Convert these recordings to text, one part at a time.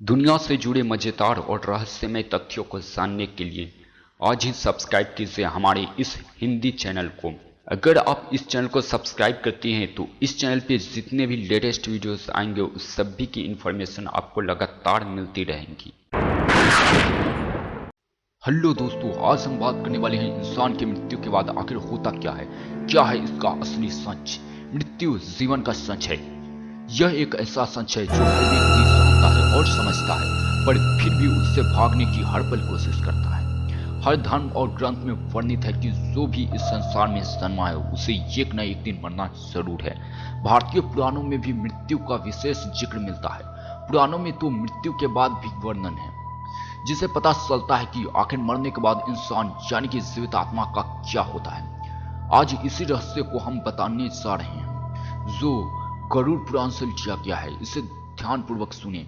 दुनिया से जुड़े मजेदार और रहस्यमय तथ्यों को जानने के लिए आज ही सब्सक्राइब कीजिए हमारे इस हिंदी चैनल को। अगर आप इस चैनल को सब्सक्राइब करते हैं तो इस चैनल पे जितने भी लेटेस्ट वीडियोस आएंगे उस सभी की इंफॉर्मेशन आपको लगातार मिलती रहेंगी। हेलो दोस्तों, आज हम बात करने वाले हैं इंसान की मृत्यु के बाद आखिर होता क्या है। क्या है इसका असली सच। मृत्यु जीवन का सच है। यह एक ऐसा सच है जो हर व्यक्ति जानता है और समझता है, पर फिर भी उससे भागने की हर पल कोशिश करता है। हर धर्म और ग्रंथ में वर्णित है कि जो भी इस संसार में जन्मा है उसे एक न एक दिन मरना जरूर है। भारतीय पुराणों में भी मृत्यु का विशेष जिक्र मिलता है। पुराणों में तो मृत्यु के बाद भी वर्णन है, जिसे पता चलता है कि आखिर मरने के बाद इंसान यानी कि जीवित आत्मा का क्या होता है। आज इसी रहस्य को हम बताने जा रहे हैं जो गरुड़ पुराण से लिया गया है। इसे ध्यानपूर्वक सुने।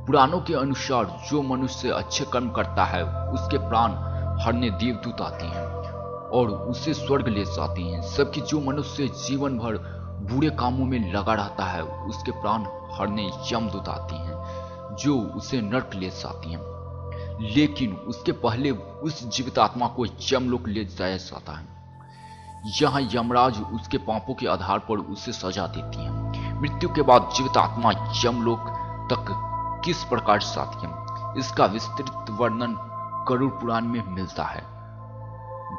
पुराणों के अनुसार जो मनुष्य अच्छे कर्म करता है उसके प्राण हरने देवदूत आते हैं और उसे स्वर्ग ले जाते हैं, जबकि जो मनुष्य जीवन भर बुरे कामों में लगा रहता है उसके प्राण हरने यमदूत आते हैं जो उसे नरक ले जाती हैं। लेकिन उसके पहले उस जीवित आत्मा को यमलोक ले जाया जाता है। यहाँ यमराज उसके पापों के आधार पर उसे सजा देती है। मृत्यु के बाद जीवित आत्मा यमलोक तक किस प्रकार जाती है, इसका विस्तृत वर्णन गरुड़ पुराण में मिलता है।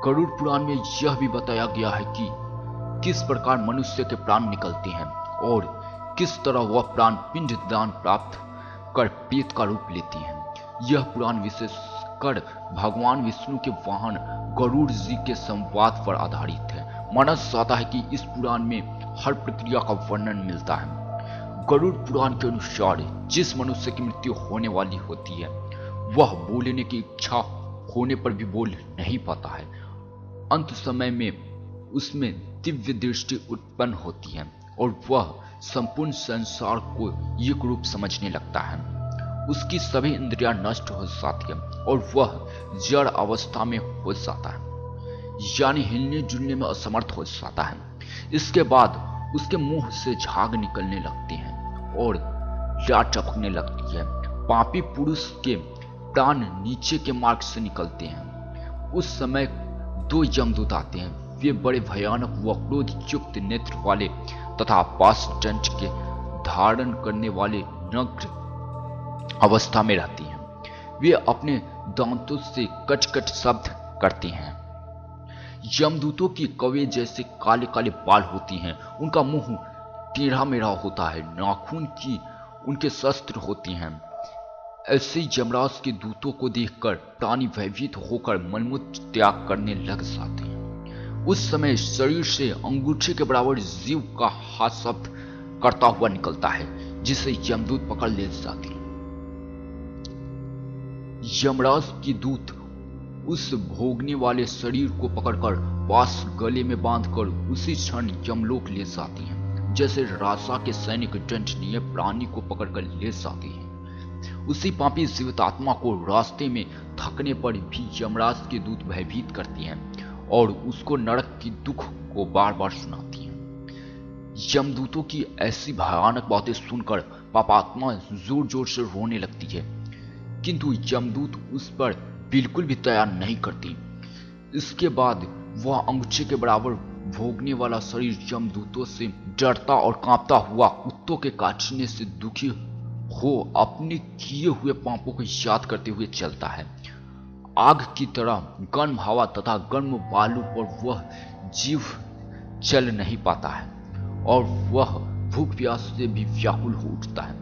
गरुड़ पुराण में यह भी बताया गया है कि किस प्रकार मनुष्य के प्राण निकलते हैं और किस तरह वह प्राण पिंड दान प्राप्त कर प्रेत का रूप लेती हैं। यह पुराण विशेषकर भगवान विष्णु के वाहन गरुड़ जी के संवाद पर आधारित है। माना जाता है कि इस पुराण में हर प्रक्रिया का वर्णन मिलता है। गरुड़ पुराण के अनुसार जिस मनुष्य की मृत्यु होने वाली होती है वह बोलने की इच्छा होने पर भी बोल नहीं पाता है। अंत समय में उसमें दिव्य दृष्टि उत्पन्न होती है और वह संपूर्ण संसार को एक रूप समझने लगता है। उसकी सभी इंद्रियां नष्ट हो जाती है और वह जड़ अवस्था में हो जाता है, यानी हिलने जुलने में असमर्थ हो जाता है। इसके बाद उसके मुंह से झाग निकलने लगते हैं और लार टपकने लगती है। पापी पुरुष के प्राण नीचे के मार्ग से निकलते हैं। उस समय दो यमदूत आते हैं। वे बड़े भयानक व क्रोध युक्त नेत्र वाले तथा पाशदंड के धारण करने वाले नग्न अवस्था में रहती हैं। वे अपने दांतों से कट कट शब्द करते हैं। यमदूतों की कौवे जैसे काले काले बाल होती हैं। उनका मुंह टेढ़ा मेढ़ा होता है। नाखून की उनके शस्त्र होती हैं। ऐसे यमराज के दूतों को देखकर प्राणी भयभीत होकर मलमूत्र त्याग करने लग जाते हैं। उस समय शरीर से अंगूठे के बराबर जीव का हाथ शब्द करता हुआ निकलता है, जिसे यमदूत पकड़ ले जाते हैं। यमराज की दूत उस भोगने वाले शरीर को पकड़कर पास गले में बांधकर उसी क्षण यमलोक ले जाती हैं, जैसे राजा के सैनिक दंडनीय प्राणी को पकड़कर ले जाते हैं। उसी पापी जीवित आत्मा को रास्ते में थकने पर भी यमराज के दूत भयभीत करती हैं और उसको नरक की दुख को बार बार सुनाती हैं। यमदूतों की ऐसी भयानक बातें सुनकर पापात्मा जोर जोर से रोने लगती है, किंतु यमदूत उस पर बिल्कुल भी तैयार नहीं करती। इसके बाद वह अंगूठे के बराबर भोगने वाला शरीर यमदूतों से डरता और कांपता हुआ कुत्तों के काटने से दुखी हो अपने किए हुए पापों को याद करते हुए चलता है। आग की तरह गर्म हवा तथा गर्म बालू पर वह जीव चल नहीं पाता है और वह भूख प्यास से भी व्याकुल हो उठता है।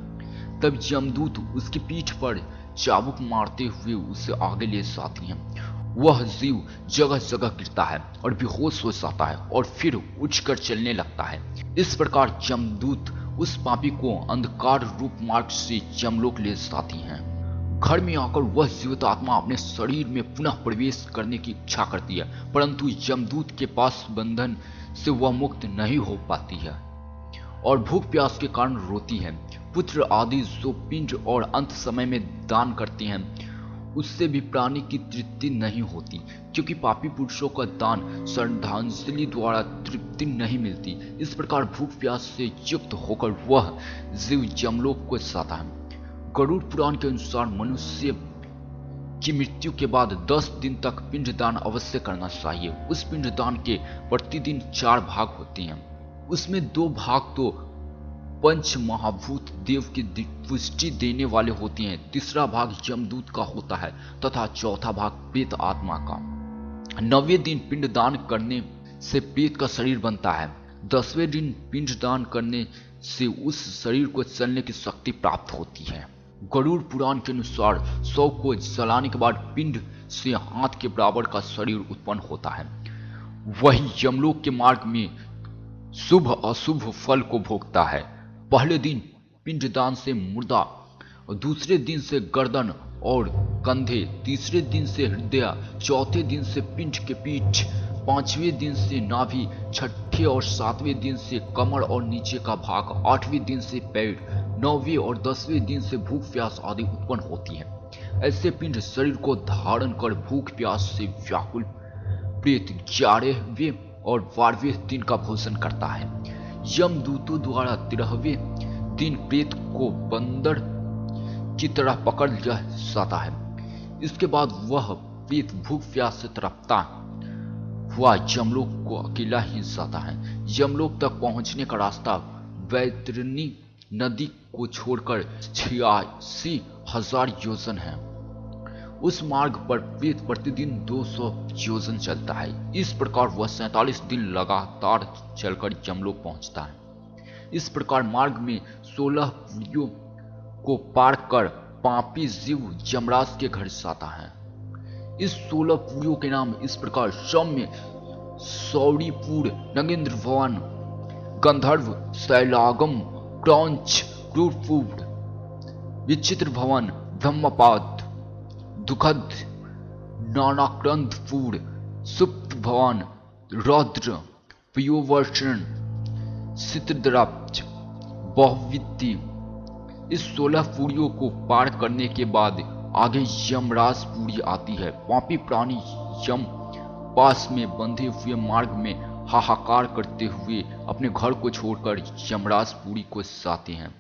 तब यमदूत उसकी पीठ पर चाबुक मारते हुए उसे आगे ले जाती हैं। वह जीव जगह जगह गिरता है और बेहोश हो जाता है और फिर उठकर चलने लगता है। इस प्रकार यमदूत उस पापी को अंधकार रूप मार्ग से यमलोक ले जाती हैं। घर में आकर वह जीवित आत्मा अपने शरीर में पुनः प्रवेश करने की इच्छा करती है, परंतु यमदूत के पास बंधन से वह मुक्त नहीं हो पाती है और भूख प्यास के कारण रोती है। पुत्र आदि जो पिंड और अंत समय में दान करते हैं उससे भी प्राणी की तृप्ति नहीं होती, क्योंकि पापी पुरुषों का दान श्रद्धांजलि द्वारा तृप्ति नहीं मिलती। इस प्रकार भूख प्यास से युक्त होकर वह जीव यमलोक को जाता है। गरुड़ पुराण के अनुसार मनुष्य की मृत्यु के बाद 10 दिन तक पिंडदान अवश्य करना चाहिए। उस पिंडदान के प्रतिदिन 4 भाग होते हैं। उसमें 2 भाग तो पंच महाभूत देव की पुष्टि देने वाले होते हैं, तीसरा भाग यमदूत का होता है तथा चौथा भाग प्रेत आत्मा का। 9वें दिन पिंडदान करने से प्रेत का शरीर बनता है। 10वें दिन पिंडदान करने से उस शरीर को चलने की शक्ति प्राप्त होती है। गरुड़ पुराण के अनुसार शव को जलाने के बाद पिंड से हाथ के बराबर का शरीर उत्पन्न होता है। वही यमलोक के मार्ग में शुभ अशुभ फल को भोगता है। पहले दिन पिंडदान से मुर्दा, दूसरे दिन से गर्दन और कंधे, तीसरे दिन से हृदय, चौथे दिन से पिंड के पीठ, 5वें दिन से नाभि, 6ठे और 7वें दिन से कमर और नीचे का भाग, 8वें दिन से पैर, 9वें और 10वें दिन से भूख प्यास आदि उत्पन्न होती है। ऐसे पिंड शरीर को धारण कर भूख प्यास से व्याकुल प्रेत 11वें और 12वें दिन का भोजन करता है। यमदूतों द्वारा 13वें दिन प्रेत को बंदर की तरह पकड़ लिया जाता है। इसके बाद वह प्रेत भूख प्यास से तड़पता हुआ यमलोक को अकेला ही जाता है। यमलोक तक पहुंचने का रास्ता वैतरणी नदी को छोड़कर 86,000 योजन है। उस मार्ग पर प्रेत प्रतिदिन 200 योजन चलता है। इस प्रकार वह 47 दिन लगातार चलकर यमलोक पहुंचता है। इस प्रकार मार्ग में 16 पुरियों को पार कर पापी जीव यमराज के घर जाता है। इस 16 पुरियों के नाम इस प्रकार सौम्य, सौरीपुर, नगेंद्र भवन, गंधर्व, शैलागम, क्रौंच, क्रूरपुर, विचित्र भवन, ब्रह्मपाद, दुखद, नानाक्रंदपुर, सुप्त भवन, रौद्र, प्रियोवर्षण, चित्रद्रप्त, बहुविद्य। इस 16 पुरियों को पार करने के बाद आगे यमराज पुरी आती है। पापी प्राणी यम पास में बंधे हुए मार्ग में हाहाकार करते हुए अपने घर को छोड़कर यमराज पुरी को जाते हैं।